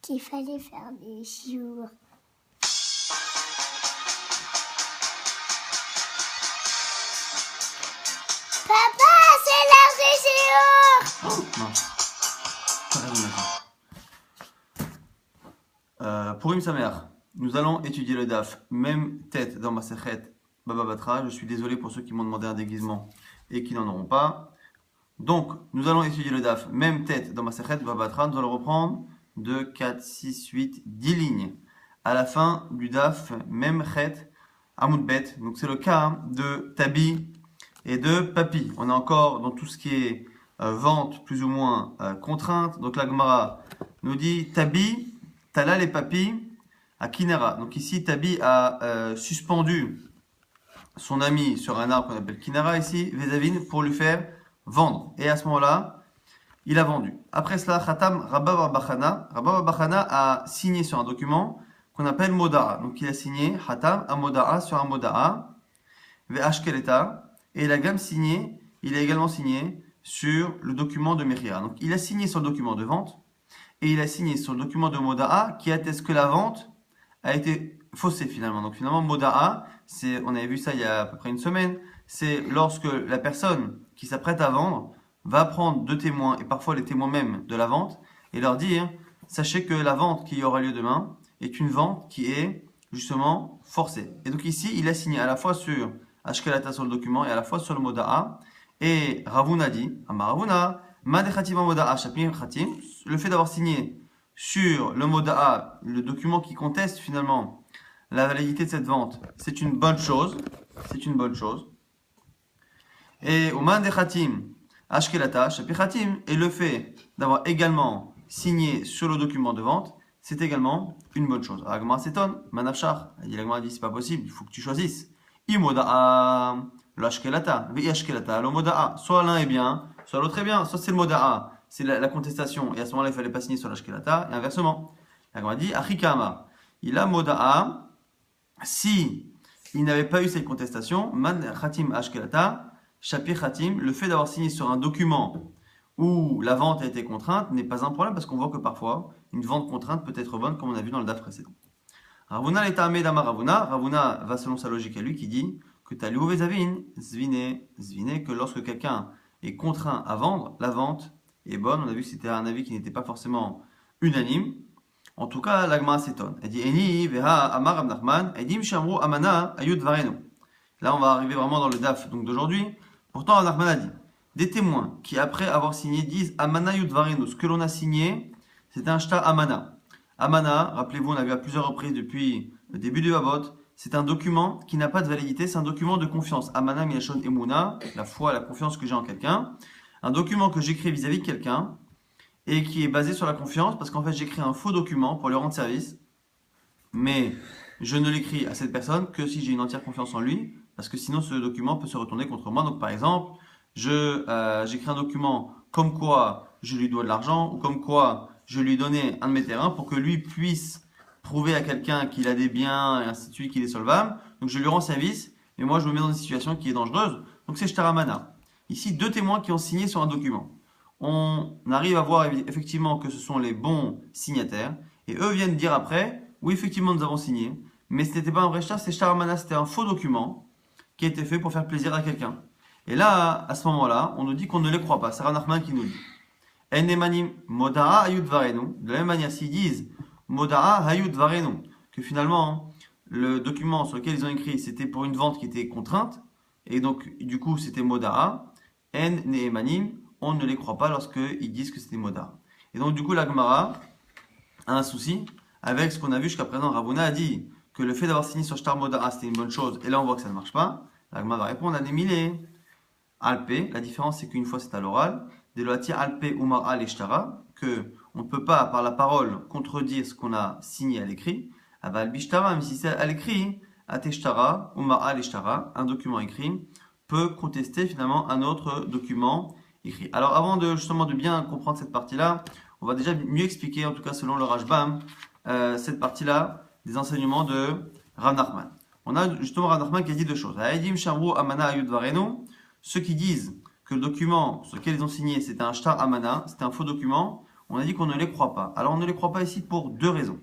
qu'il fallait faire des jours. Papa, c'est l'heure des jours. Oh, non. Purim Sameach, nous allons étudier le DAF, même tête dans ma Masechet Baba Batra. Je suis désolé pour ceux qui m'ont demandé un déguisement et qui n'en auront pas. Donc, nous allons étudier le DAF, même tête dans ma Masechet Baba Batra. Nous allons reprendre 2, 4, 6, 8, 10 lignes. À la fin du DAF, même Chet Amoud Bet. Donc, c'est le cas de Tabi et de Papi. On est encore dans tout ce qui est vente plus ou moins contrainte. Donc, la Gemara nous dit Tabi. Talal et Papi à Kinara. Donc ici, Tabi a suspendu son ami sur un arbre qu'on appelle Kinara ici, Vezavin, pour lui faire vendre. Et à ce moment-là, il a vendu. Après cela, Khatam Rabba Bar Bachana. Rabba Bar Bachana a signé sur un document qu'on appelle Moda'a. Donc il a signé Khatam un Moda'a sur un Moda'a, Ve'ashkeleta. Et il a également signé sur le document de Mechira. Donc il a signé sur le document de vente. Et il a signé sur le document de Moda'a qui atteste que la vente a été faussée finalement. Donc finalement, Moda'a, on avait vu ça il y a à peu près une semaine, c'est lorsque la personne qui s'apprête à vendre va prendre deux témoins, et parfois les témoins même de la vente, et leur dire, sachez que la vente qui aura lieu demain est une vente qui est justement forcée. Et donc ici, il a signé à la fois sur Ashkelata sur le document et à la fois sur le Moda'a. Et Ravuna dit, Amar Ravuna, le fait d'avoir signé sur le Moda'a, le document qui conteste finalement la validité de cette vente, c'est une bonne chose. C'est une bonne chose. Et Oman de Khatim, Ashkelata, Shapichatim, et le fait d'avoir également signé sur le document de vente, c'est également une bonne chose. Agma s'étonne, Manafshar, l'Agma dit c'est pas possible, il faut que tu choisisses. Imoda'a, l'Ashkelata, Ve'ashkelata, le Moda'a, soit l'un est bien, soit l'autre est bien, soit c'est le Moda'a, c'est la contestation, et à ce moment-là, il ne fallait pas signer sur l'Ashkelata, et inversement. La dit, Achikama, il a Moda'a, si il n'avait pas eu cette contestation, Man Khatim Ashkelata, Shapir Khatim, le fait d'avoir signé sur un document où la vente a été contrainte n'est pas un problème, parce qu'on voit que parfois, une vente contrainte peut être bonne, comme on a vu dans le DAF précédent. Ravuna l'Etamé d'Amar Ravuna, Ravuna va selon sa logique à lui qui dit que Taliou Vezavin, Zvine, que lorsque quelqu'un est contraint à vendre, la vente est bonne. On a vu que c'était un avis qui n'était pas forcément unanime. En tout cas, l'Agma s'étonne. Elle dit Eni, Veha, Amar, Abnachman, Edim, Shamru, Amana, Ayud, Vareno. Là, on va arriver vraiment dans le DAF d'aujourd'hui. Pourtant, Abnachman a dit des témoins qui, après avoir signé, disent Amana, Ayud, Vareno. Ce que l'on a signé, c'est un shtar Amana. Amana, rappelez-vous, on a vu à plusieurs reprises depuis le début du Havot, c'est un document qui n'a pas de validité, c'est un document de confiance. Amana, Milachon, Emuna, la foi, la confiance que j'ai en quelqu'un. Un document que j'écris vis-à-vis de quelqu'un et qui est basé sur la confiance parce qu'en fait j'écris un faux document pour lui rendre service, mais je ne l'écris à cette personne que si j'ai une entière confiance en lui, parce que sinon ce document peut se retourner contre moi. Donc par exemple, j'écris un document comme quoi je lui dois de l'argent ou comme quoi je lui donnais un de mes terrains pour que lui puisse prouver à quelqu'un qu'il a des biens et ainsi de suite, qu'il est solvable. Donc je lui rends service, mais moi je me mets dans une situation qui est dangereuse. Donc c'est shtaramana. Ici, deux témoins qui ont signé sur un document. On arrive à voir effectivement que ce sont les bons signataires. Et eux viennent dire après, oui, effectivement, nous avons signé. Mais ce n'était pas un vrai shtar, c'est shtaramana, c'était un faux document qui a été fait pour faire plaisir à quelqu'un. Et là, à ce moment-là, on nous dit qu'on ne les croit pas. C'est Ranachman qui nous dit. Enemanim moda'a hayud varenu. De la même manière, s'ils disent moda'a hayud varenu, que finalement, le document sur lequel ils ont écrit, c'était pour une vente qui était contrainte. Et donc, du coup, c'était moda'a. En ne'emanim, on ne les croit pas lorsqu'ils disent que c'était moda'a. Et donc, du coup, la Gemara a un souci avec ce qu'on a vu jusqu'à présent. Ravuna a dit que le fait d'avoir signé sur shtar moda'a, c'était une bonne chose. Et là, on voit que ça ne marche pas. La Gemara va répondre à Nemile. Alpé, la différence c'est qu'une fois c'est à l'oral. Deloati alpé umar al eshtara, que on ne peut pas par la parole contredire ce qu'on a signé à l'écrit. Aval bishtara, mais si c'est à l'écrit, ateshtara, umar al eshtara, un document écrit peut contester finalement un autre document écrit. Alors avant de justement de bien comprendre cette partie-là, on va déjà mieux expliquer, en tout cas selon le Rashbam, cette partie-là des enseignements de Rav Nachman. On a justement Rav Nachman qui a dit deux choses. Ha'edim shamru amana ayud varenu. Ceux qui disent que le document sur lequel ils ont signé c'était un shtar amana, c'était un faux document, on a dit qu'on ne les croit pas. Alors on ne les croit pas ici pour deux raisons.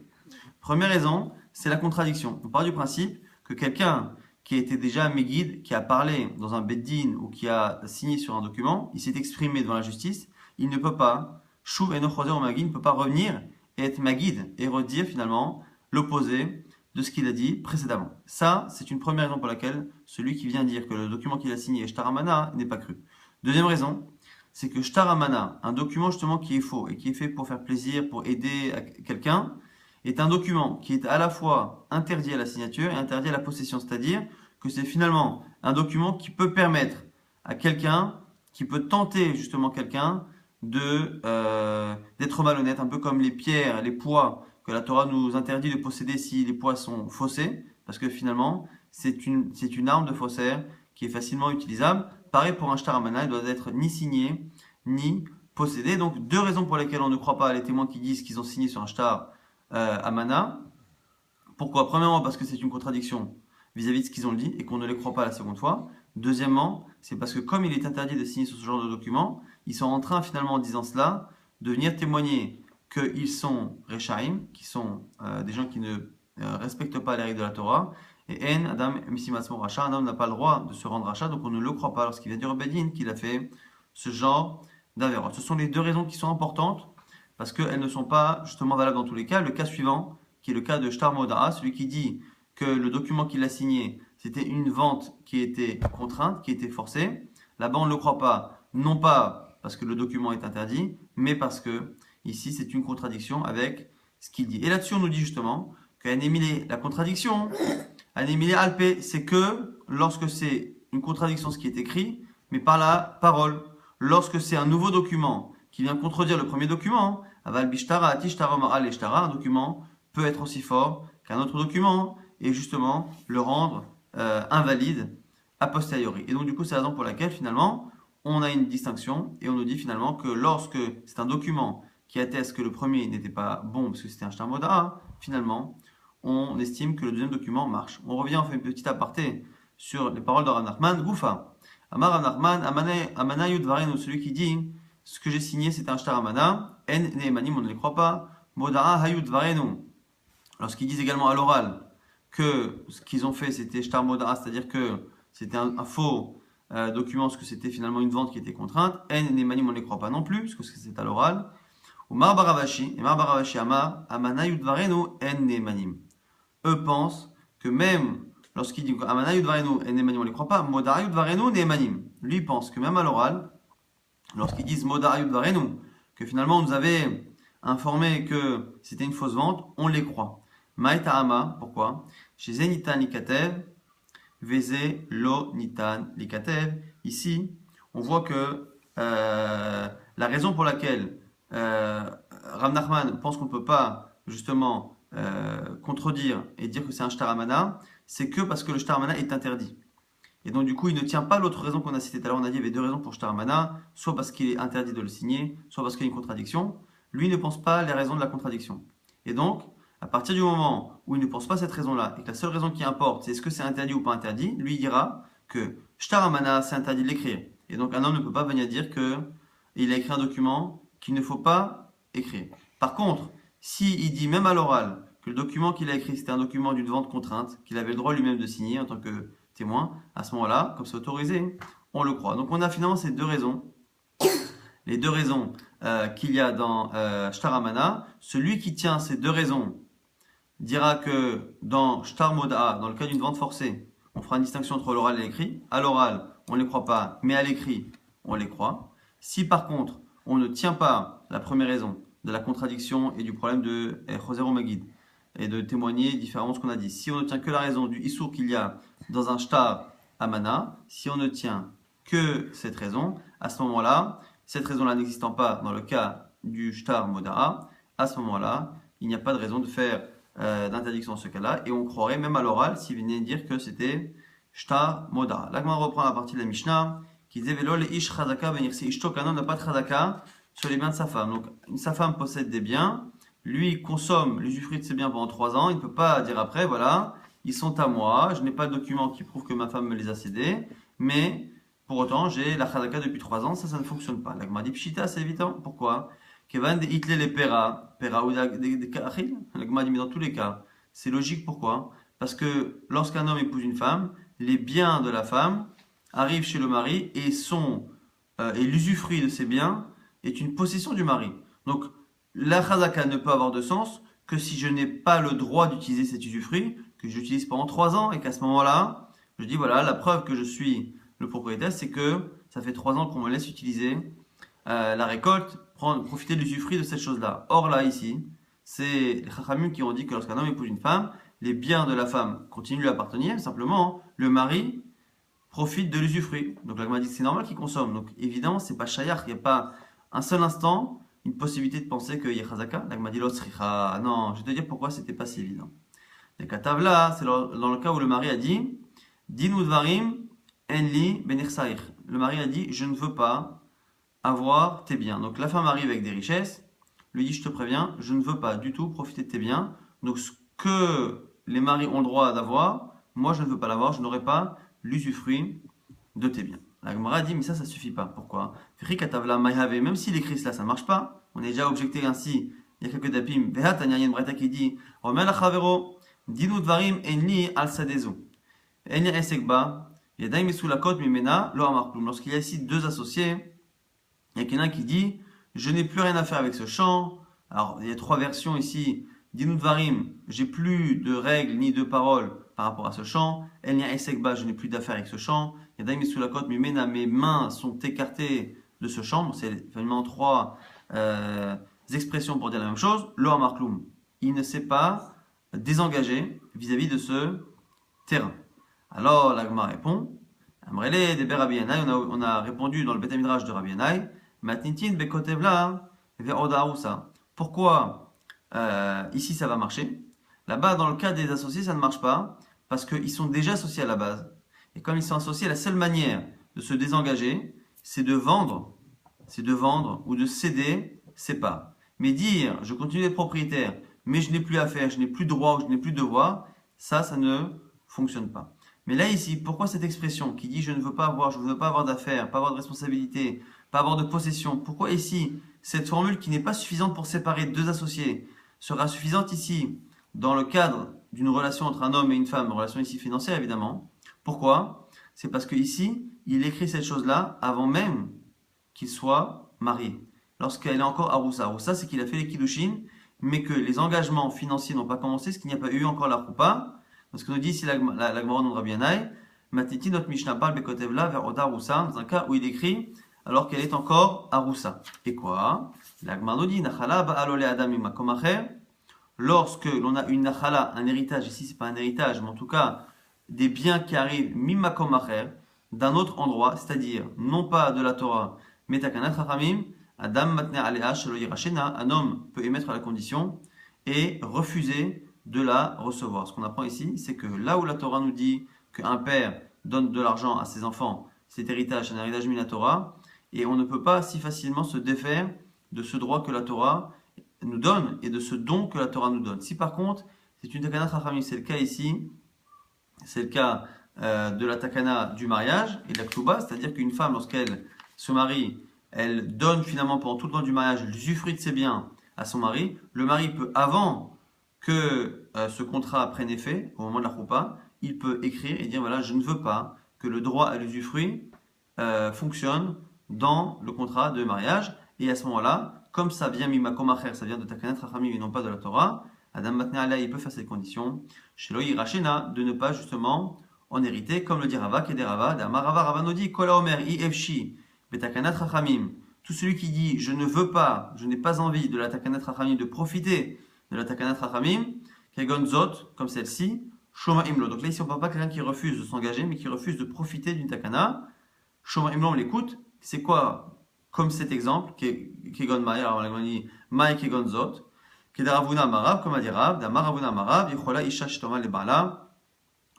Première raison, c'est la contradiction. On part du principe que quelqu'un qui était déjà Megid, qui a parlé dans un Beddin ou qui a signé sur un document, il s'est exprimé devant la justice, il ne peut pas, Shuv Eno Choser ou Magid, ne peut pas revenir et être Magid et redire finalement l'opposé de ce qu'il a dit précédemment. Ça, c'est une première raison pour laquelle celui qui vient dire que le document qu'il a signé est Shtar Amana n'est pas cru. Deuxième raison, c'est que Shtar Amana, un document justement qui est faux et qui est fait pour faire plaisir, pour aider quelqu'un, est un document qui est à la fois interdit à la signature et interdit à la possession. C'est-à-dire que c'est finalement un document qui peut permettre à quelqu'un, qui peut tenter justement quelqu'un d'être malhonnête, un peu comme les pierres, les poids que la Torah nous interdit de posséder si les poids sont faussés, parce que finalement c'est une arme de faussaire qui est facilement utilisable. Pareil pour un shtar amana, il doit être ni signé ni possédé. Donc deux raisons pour lesquelles on ne croit pas les témoins qui disent qu'ils ont signé sur un shtar amana. Pourquoi? Premièrement, parce que c'est une contradiction vis-à-vis de ce qu'ils ont dit et qu'on ne les croit pas la seconde fois. Deuxièmement, c'est parce que comme il est interdit de signer sur ce genre de document, ils sont en train finalement en disant cela de venir témoigner qu'ils sont Rechaim, qui sont des gens qui ne respectent pas les règles de la Torah. Et En, Adam, Misimatzmo Racha, un homme n'a pas le droit de se rendre Racha, donc on ne le croit pas lorsqu'il vient du Rebedin qu'il a fait ce genre d'avérot. Ce sont les deux raisons qui sont importantes parce qu'elles ne sont pas justement valables dans tous les cas. Le cas suivant, qui est le cas de Shtar Moda'a, celui qui dit que le document qu'il a signé, c'était une vente qui était contrainte, qui était forcée. Là-bas, on ne le croit pas, non pas parce que le document est interdit, mais parce que ici, c'est une contradiction avec ce qu'il dit. Et là-dessus, on nous dit justement que la contradiction, Anémilé Alpé, c'est que lorsque c'est une contradiction, ce qui est écrit, mais par la parole. Lorsque c'est un nouveau document qui vient contredire le premier document, Aval Bishtara, Atishtara, Al Eshtara, un document peut être aussi fort qu'un autre document et justement le rendre invalide a posteriori. Et donc du coup, c'est la raison pour laquelle finalement, on a une distinction et on nous dit finalement que lorsque c'est un document qui atteste que le premier n'était pas bon parce que c'était un shtar moda, finalement, on estime que le deuxième document marche. On revient, on fait une petite aparté sur les paroles de Rav Nachman. Goufa. Amar Rav Nachman, Amana Yudvarenu, celui qui dit ce que j'ai signé c'était un shtar amana, En Neemanim, on ne les croit pas, Moda'a Hayudvarenu. Lorsqu'ils disent également à l'oral que ce qu'ils ont fait c'était shtar moda'a, c'est-à-dire que c'était un faux document, parce que c'était finalement une vente qui était contrainte, En Neemanim, on ne les croit pas non plus, parce que c'est à l'oral. Ou Mar Baravashi, et Mar Baravashi Amar, Amana Yudvarenu, En Neemanim. Eux pensent que même lorsqu'il dit Amana Yudvarenu et Nemanim, on ne les croit pas, Moda Yudvarenu Nemanim. Lui il pense que même à l'oral, lorsqu'ils disent Moda Yudvarenu, que finalement on nous avait informé que c'était une fausse vente, on les croit. Maïta Ama, pourquoi? Chez Zenitan Likatev, Veze Lo Nitan Likatev. Ici, on voit que la raison pour laquelle Rav Nachman pense qu'on ne peut pas justement contredire et dire que c'est un shtar amana, c'est que parce que le shtar amana est interdit. Et donc du coup, il ne tient pas l'autre raison qu'on a citée tout à l'heure. On a dit qu'il y avait deux raisons pour shtar amana, soit parce qu'il est interdit de le signer, soit parce qu'il y a une contradiction. Lui ne pense pas les raisons de la contradiction. Et donc, à partir du moment où il ne pense pas cette raison-là, et que la seule raison qui importe, c'est est-ce que c'est interdit ou pas interdit, lui il dira que shtar amana, c'est interdit de l'écrire. Et donc un homme ne peut pas venir dire qu'il a écrit un document qu'il ne faut pas écrire. Par contre, s'il dit même à l'oral que le document qu'il a écrit c'était un document d'une vente contrainte, qu'il avait le droit lui-même de signer en tant que témoin, à ce moment-là, comme c'est autorisé, on le croit. Donc on a finalement ces deux raisons, les deux raisons qu'il y a dans Shtar Amana. Celui qui tient ces deux raisons dira que dans Shtar Moda, dans le cas d'une vente forcée, on fera une distinction entre l'oral et l'écrit. À l'oral, on ne les croit pas, mais à l'écrit, on les croit. Si par contre, on ne tient pas la première raison de la contradiction et du problème de Choser ou Magid, et de témoigner différemment ce qu'on a dit. Si on ne tient que la raison du Issour qu'il y a dans un shtar amana, si on ne tient que cette raison, à ce moment-là, cette raison-là n'existant pas dans le cas du shtar moda'a, à ce moment-là, il n'y a pas de raison de faire d'interdiction dans ce cas-là, et on croirait même à l'oral s'il venait dire que c'était shtar moda'a. Là, on reprend la partie de la Mishnah, qui disait Velo le ish chazaka venir si ishto kanon n'a pas de chazaka sur les biens de sa femme. Donc, sa femme possède des biens, lui consomme l'usufruit de ses biens pendant 3 ans, il ne peut pas dire après, voilà, ils sont à moi, je n'ai pas de document qui prouve que ma femme me les a cédés, mais pour autant, j'ai la chazaka depuis 3 ans, ça ne fonctionne pas. La Gemara dit Pshita, c'est évident. Pourquoi? Kevan de hitle les pera ou des kachil. La Gemara dit, mais dans tous les cas, c'est logique. Pourquoi? Parce que lorsqu'un homme épouse une femme, les biens de la femme arrivent chez le mari et l'usufruit de ces biens est une possession du mari. Donc, la chazaka ne peut avoir de sens que si je n'ai pas le droit d'utiliser cet usufruit, que j'utilise pendant 3 ans, et qu'à ce moment-là, je dis voilà, la preuve que je suis le propriétaire, c'est que ça fait 3 ans qu'on me laisse utiliser la récolte, profiter de l'usufruit de cette chose-là. Or là, ici, c'est les chachamim qui ont dit que lorsqu'un homme épouse une femme, les biens de la femme continuent de lui appartenir, simplement, le mari profite de l'usufruit. Donc la Gemara dit que c'est normal qu'il consomme. Donc évidemment, c'est pas shayach, il n'y a pas un seul instant une possibilité de penser qu'il y a chazaka. La Gemara dit l'osricha. Non, je vais te dire pourquoi c'était pas si évident. Les katavla, c'est dans le cas où le mari a dit Dinu dvarim enli benirsaich. Le mari a dit je ne veux pas avoir tes biens. Donc la femme arrive avec des richesses, lui dit je te préviens, je ne veux pas du tout profiter de tes biens. Donc ce que les maris ont le droit d'avoir, moi je ne veux pas l'avoir, je n'aurai pas l'usufruit de tes biens. La Gemara dit mais ça suffit pas. Pourquoi? Même s'il écrit cela, ça ne marche pas. On est déjà objecté ainsi. Il y a quelques dapim. Il y a une breta qui dit Dinu dvarim enli al sadezu. Enli esekba. Yadaim mesulakot mimena lo amarklum. Lorsqu'il y a ici 2 associés, il y a quelqu'un qui dit je n'ai plus rien à faire avec ce champ. Alors il y a 3 versions ici. Dinu dvarim, j'ai plus de règles ni de paroles par rapport à ce champ. Enli esekba, je n'ai plus d'affaires avec ce champ. Yadaim mesulakot mimena, mes mains sont écartées de ce champ. Bon, c'est finalement 3 expressions pour dire la même chose. Lo amarklum. Il ne s'est pas désengagé vis-à-vis de ce terrain. Alors la Gemara répond Amrele de Rabbi Yannai, on a répondu dans le Beth Midrash de Rabbi Yannai Matnitin bekotevla ve'oda arusa. Pourquoi ici ça va marcher? Là-bas, dans le cas des associés, ça ne marche pas parce qu'ils sont déjà associés à la base. Et comme ils sont associés, la seule manière de se désengager, c'est de vendre ou de céder ses parts. Mais dire je continue d'être propriétaire, mais je n'ai plus à faire, je n'ai plus de droit ou je n'ai plus de devoir, ça ne fonctionne pas. Mais là ici, pourquoi cette expression qui dit je ne veux pas avoir d'affaires, pas avoir de responsabilité, pas avoir de possession, pourquoi ici cette formule qui n'est pas suffisante pour séparer 2 associés sera suffisante ici dans le cadre d'une relation entre un homme et une femme, une relation ici financière évidemment. Pourquoi? C'est parce que ici, il écrit cette chose-là avant même qu'il soit marié. Lorsqu'elle est encore aroussa. Aroussa, c'est qu'il a fait les kiddushin, mais que les engagements financiers n'ont pas commencé, ce qu'il n'y a pas eu encore la roupa. Parce que nous dit ici la Gemara de Rabbi Yannai, Matiti notre Mishnah parle bekotevla vers Oda Aroussa, dans un cas où il écrit alors qu'elle est encore aroussa. Et quoi? La Gemara nous dit Nachala ba'alole adam imakom acher. Lorsque l'on a une nachala, un héritage, ici c'est pas un héritage, mais en tout cas des biens qui arrivent mimakom acher, d'un autre endroit, c'est-à-dire non pas de la Torah, mais takanat chachamim, Adam matne alea shelo yirashena, un homme peut émettre la condition et refuser de la recevoir. Ce qu'on apprend ici, c'est que là où la Torah nous dit qu'un père donne de l'argent à ses enfants, cet héritage, c'est un héritage minatora, et on ne peut pas si facilement se défaire de ce droit que la Torah nous donne et de ce don que la Torah nous donne. Si par contre, c'est une takana chachamim, c'est le cas ici, c'est le cas de la takana du mariage et de la ktuba, c'est-à-dire qu'une femme, lorsqu'elle se marie, elle donne finalement pendant tout le temps du mariage l'usufruit de ses biens à son mari. Le mari peut, avant que ce contrat prenne effet, au moment de la choupa, il peut écrire et dire voilà, je ne veux pas que le droit à l'usufruit fonctionne dans le contrat de mariage. Et à ce moment-là, comme ça vient mimakom acher, ça vient de takanat chachamim et non pas de la Torah, Adam matne alea, il peut faire cette condition, shelo yirashena, de ne pas justement en hériter, comme le dit Rava, Kederava, d'Amarava Ravanodi, Kola Omer, Ifshi, Betakanat Chachamim. Tout celui qui dit je ne veux pas, je n'ai pas envie de la Takanat Chachamim, de profiter de la Takanat Chachamim, Kegon Zot, comme celle-ci, Shoma Imlo. Donc là, ici, on ne parle pas de quelqu'un qui refuse de s'engager, mais qui refuse de profiter d'une Takana. Shoma Imlo, on l'écoute. C'est quoi, comme cet exemple, Kegon Maï, alors on a dit Maï Kegon Zot, Kedaravuna Marav, comme a dit Rav, Damaravuna Marav, Yichola Isha Shtoma Le Bala.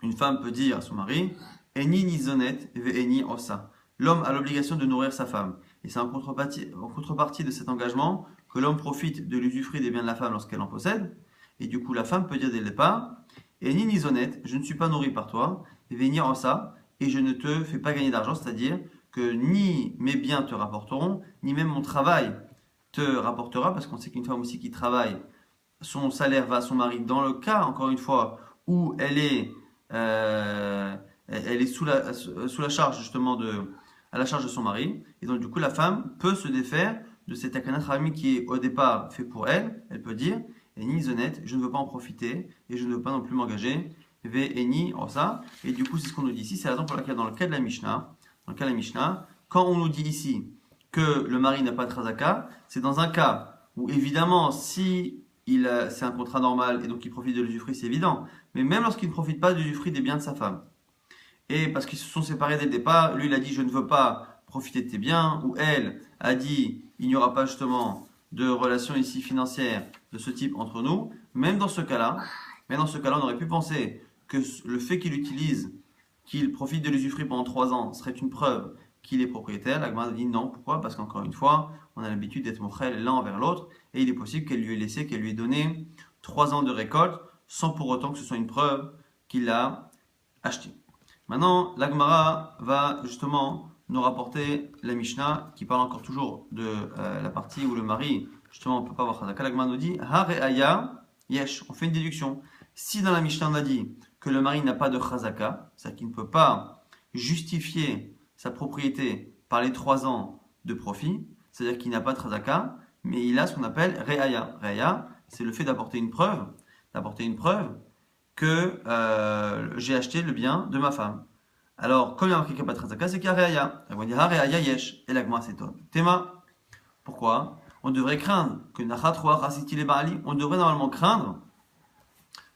Une femme peut dire à son mari, Eni Nizonet, Ve'eni Osa. L'homme a l'obligation de nourrir sa femme. Et c'est en contrepartie de cet engagement que l'homme profite de l'usufruit des biens de la femme lorsqu'elle en possède. Et du coup, la femme peut dire dès le départ, Eni Nizonet, je ne suis pas nourri par toi, Ve'eni Osa, et je ne te fais pas gagner d'argent, c'est-à-dire que ni mes biens te rapporteront, ni même mon travail te rapportera, parce qu'on sait qu'une femme aussi qui travaille, son salaire va à son mari dans le cas, encore une fois, où elle est sous la charge justement à la charge de son mari. Et donc du coup, la femme peut se défaire de cet akana harami qui est au départ fait pour elle. Elle peut dire, Eni honnête, je ne veux pas en profiter et je ne veux pas non plus m'engager. Ve Eni, ça. Et du coup, c'est ce qu'on nous dit ici. C'est la raison pour laquelle dans le cas de la Mishnah, quand on nous dit ici que le mari n'a pas de chazaka, c'est dans un cas où évidemment, si c'est un contrat normal et donc il profite de l'usufruit, c'est évident. Mais même lorsqu'il ne profite pas de l'usufruit des biens de sa femme, et parce qu'ils se sont séparés dès le départ, lui il a dit je ne veux pas profiter de tes biens, ou elle a dit il n'y aura pas justement de relation ici financière de ce type entre nous, même dans ce cas-là, on aurait pu penser que le fait qu'il profite de l'usufruit pendant 3 ans serait une preuve qu'il est propriétaire. La Gemara dit non. Pourquoi? Parce qu'encore une fois, on a l'habitude d'être mochel l'un envers l'autre, et il est possible qu'elle lui ait donné 3 ans de récolte, sans pour autant que ce soit une preuve qu'il l'a acheté. Maintenant, la Gemara va justement nous rapporter la Mishnah, qui parle encore toujours de la partie où le mari, justement, on ne peut pas avoir chazaka. La Gemara nous dit, Hareaya yesh, on fait une déduction. Si dans la Mishnah on a dit que le mari n'a pas de chazaka, c'est-à-dire qu'il ne peut pas justifier sa propriété par les 3 ans de profit, c'est-à-dire qu'il n'a pas de chazaka, mais il a ce qu'on appelle re'aya. Re'aya, c'est le fait d'apporter une preuve que j'ai acheté le bien de ma femme. Alors, comme il y a marqué qu'il n'y a pas de chazaka, c'est qu'il y a re'aya. Elle va dire re'aya yesh, et la Gemara c'est top. Théma, pourquoi? On devrait craindre que nachat roach asiti le ba'ali, on devrait normalement craindre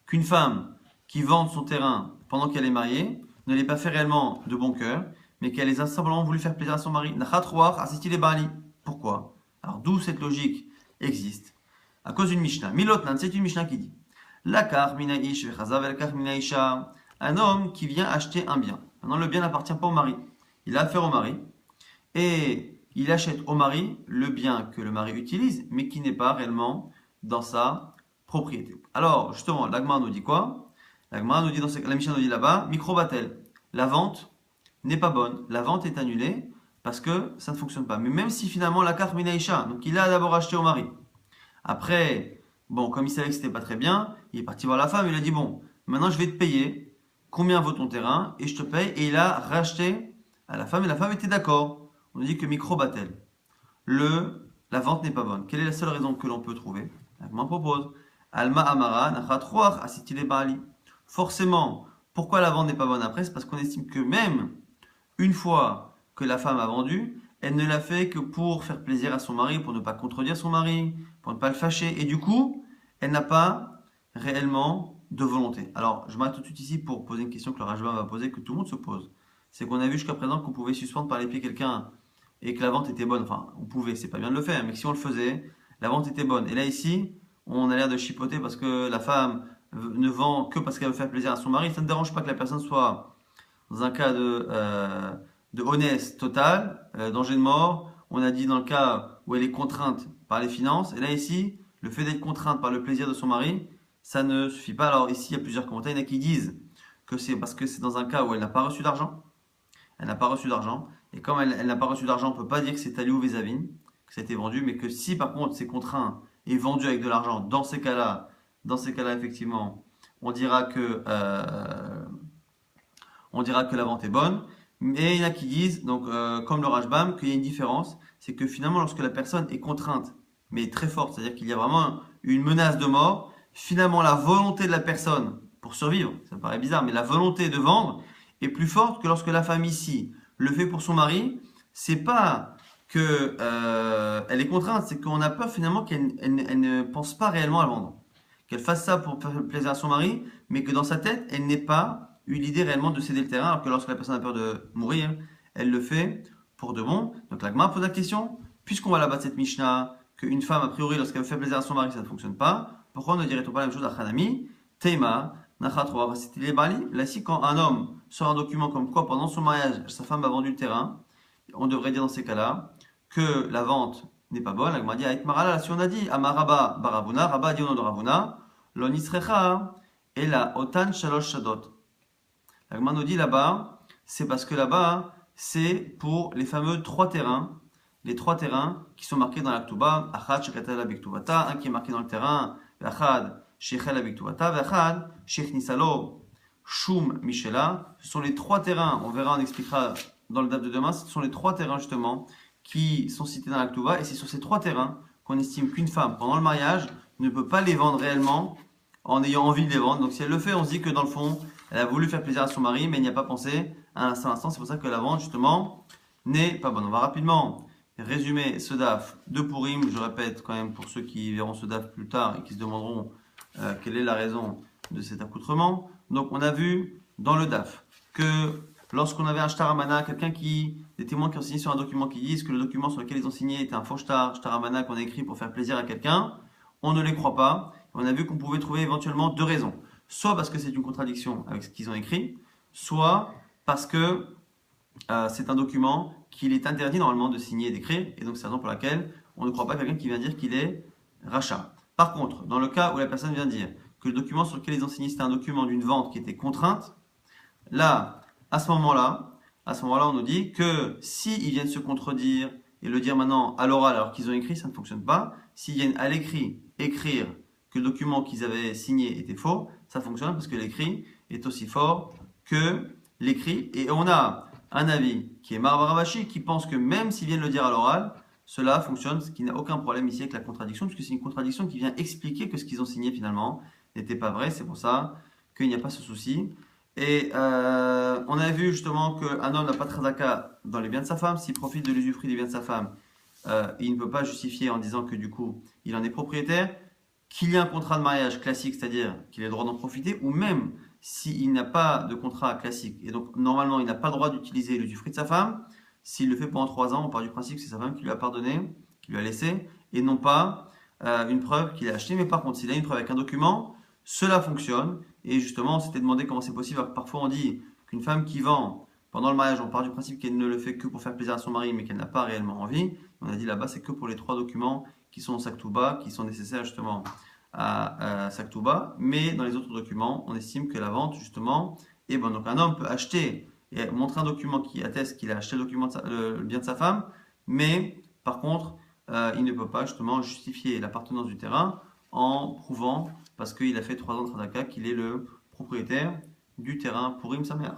qu'une femme qui vende son terrain pendant qu'elle est mariée ne l'ait pas fait réellement de bon cœur, mais qu'elle ait simplement voulu faire plaisir à son mari. Nachat roach asiti le ba'ali. Pourquoi? Alors d'où cette logique existe? À cause d'une Mishnah. Milotnan, c'est une Mishnah qui dit Lakar minaish vechazav elkar minaisha. Un homme qui vient acheter un bien. Maintenant, le bien n'appartient pas au mari. Il a affaire au mari. Et il achète au mari le bien que le mari utilise, mais qui n'est pas réellement dans sa propriété. Alors, justement, la Gemara nous dit quoi? La Gemara nous dit la Mishnah nous dit là-bas, microbatel. La vente n'est pas bonne. La vente est annulée parce que ça ne fonctionne pas. Mais même si finalement la carte minaïcha, donc il a d'abord acheté au mari. Après, bon, comme il savait que c'était pas très bien, il est parti voir la femme, il a dit bon, maintenant je vais te payer. Combien vaut ton terrain? Et je te paye. Et il a racheté à la femme et la femme était d'accord. On nous dit que microbatel. La vente n'est pas bonne. Quelle est la seule raison que l'on peut trouver? La Gemara propose. Alma amara nachat roach asitile ba'ali. Forcément, pourquoi la vente n'est pas bonne après? C'est parce qu'on estime que même une fois que la femme a vendu, elle ne l'a fait que pour faire plaisir à son mari, pour ne pas contredire son mari, pour ne pas le fâcher. Et du coup, elle n'a pas réellement de volonté. Alors, je m'arrête tout de suite ici pour poser une question que le Rajba va poser, que tout le monde se pose. C'est qu'on a vu jusqu'à présent qu'on pouvait suspendre par les pieds quelqu'un et que la vente était bonne. Enfin, on pouvait, c'est pas bien de le faire, mais si on le faisait, la vente était bonne. Et là, ici, on a l'air de chipoter parce que la femme ne vend que parce qu'elle veut faire plaisir à son mari. Ça ne dérange pas que la personne soit dans un cas de honnête total, danger de mort. On a dit dans le cas où elle est contrainte par les finances. Et là, ici, le fait d'être contrainte par le plaisir de son mari, ça ne suffit pas. Alors ici, il y a plusieurs commentaires. Il y en a qui disent que c'est parce que c'est dans un cas où elle n'a pas reçu d'argent. Elle n'a pas reçu d'argent. Et comme elle n'a pas reçu d'argent, on ne peut pas dire que c'est Aliou Vezavin, que ça a été vendu. Mais que si par contre c'est contraint et vendu avec de l'argent, dans ces cas-là, effectivement, on dira que la vente est bonne. Mais il y en a qui disent, donc, comme le Rajbam, qu'il y a une différence. C'est que finalement, lorsque la personne est contrainte, mais très forte, c'est-à-dire qu'il y a vraiment une menace de mort, finalement la volonté de la personne pour survivre, ça me paraît bizarre, mais la volonté de vendre est plus forte que lorsque la femme ici le fait pour son mari. C'est pas que elle est contrainte, c'est qu'on a peur finalement qu'elle ne pense pas réellement à vendre, qu'elle fasse ça pour faire plaisir à son mari, mais que dans sa tête elle n'ait pas eu l'idée réellement de céder le terrain, alors que lorsque la personne a peur de mourir, elle le fait pour de bon. Donc la Gemara pose la question, puisqu'on va là-bas de cette Mishnah, qu'une femme a priori lorsqu'elle fait plaisir à son mari ça ne fonctionne pas, pourquoi ne dirait-on pas la même chose à Hanami? Teima, nachat roach asitile ba'ali. Là ici, quand un homme sort un document comme quoi pendant son mariage sa femme a vendu le terrain, on devrait dire dans ces cas-là que la vente n'est pas bonne. La Gemara dit Aït Marala, si on a dit Amaraba Baravuna, Rabba dit au nom de Ravuna, Lo nisrecha et la Otan Shalosh Shadot. La Gemara nous dit là-bas, c'est parce que là-bas, c'est pour les fameux 3 terrains les trois terrains qui sont marqués dans la Ktuba, Achad Shekatala Biktuvata, un qui est marqué dans le terrain, Achad Shechela Biktuvata, Achad Shechnisalo Shum Michela. Ce sont les trois terrains, on verra, on expliquera dans le date de demain, ce sont les trois terrains justement qui sont cités dans la Ktuba, et c'est sur ces trois terrains qu'on estime qu'une femme, pendant le mariage, ne peut pas les vendre réellement en ayant envie de les vendre. Donc si elle le fait, on se dit que dans le fond, elle a voulu faire plaisir à son mari, mais il n'y a pas pensé à un seul instant. C'est pour ça que la vente, justement, n'est pas bonne. On va rapidement résumer ce DAF de Purim. Je répète quand même pour ceux qui verront ce DAF plus tard et qui se demanderont quelle est la raison de cet accoutrement. Donc on a vu dans le DAF que lorsqu'on avait un shtaramana, des témoins qui ont signé sur un document qui disent que le document sur lequel ils ont signé était un faux shtaramana qu'on a écrit pour faire plaisir à quelqu'un, on ne les croit pas. On a vu qu'on pouvait trouver éventuellement deux raisons. Soit parce que c'est une contradiction avec ce qu'ils ont écrit, soit parce que c'est un document qu'il est interdit normalement de signer et d'écrire, et donc c'est la raison pour laquelle on ne croit pas quelqu'un qui vient dire qu'il est rachat. Par contre, dans le cas où la personne vient dire que le document sur lequel ils ont signé c'était un document d'une vente qui était contrainte, là, à ce moment-là, on nous dit que s'ils viennent se contredire et le dire maintenant à l'oral alors qu'ils ont écrit, ça ne fonctionne pas. S'ils viennent à l'écrit écrire que le document qu'ils avaient signé était faux, ça fonctionne parce que l'écrit est aussi fort que l'écrit. Et on a un avis qui est Marvaravashi qui pense que même s'ils viennent le dire à l'oral, cela fonctionne, ce qui n'a aucun problème ici avec la contradiction, puisque c'est une contradiction qui vient expliquer que ce qu'ils ont signé finalement n'était pas vrai. C'est pour ça qu'il n'y a pas ce souci. Et on a vu justement qu'un homme n'a pas de tzedaka dans les biens de sa femme. S'il profite de l'usufruit des biens de sa femme, il ne peut pas justifier en disant que du coup il en est propriétaire, qu'il y a un contrat de mariage classique, c'est-à-dire qu'il a le droit d'en profiter, ou même s'il n'a pas de contrat classique, et donc normalement il n'a pas le droit d'utiliser l'usufruit de sa femme, s'il le fait pendant 3 ans, on part du principe que c'est sa femme qui lui a pardonné, qui lui a laissé, et non pas une preuve qu'il a acheté. Mais par contre, s'il a une preuve avec un document, cela fonctionne. Et justement, on s'était demandé comment c'est possible. Alors, parfois, on dit qu'une femme qui vend pendant le mariage, on part du principe qu'elle ne le fait que pour faire plaisir à son mari, mais qu'elle n'a pas réellement envie. On a dit là-bas, c'est que pour les 3 documents qui sont au Saktouba, qui sont nécessaires justement à Saktouba. Mais dans les autres documents, on estime que la vente, justement, est bonne. Donc, un homme peut acheter et montrer un document qui atteste qu'il a acheté le bien de sa femme, mais par contre, il ne peut pas justement justifier l'appartenance du terrain en prouvant, parce qu'il a fait 3 ans de Tzedaka, qu'il est le propriétaire du terrain Purim Sameach.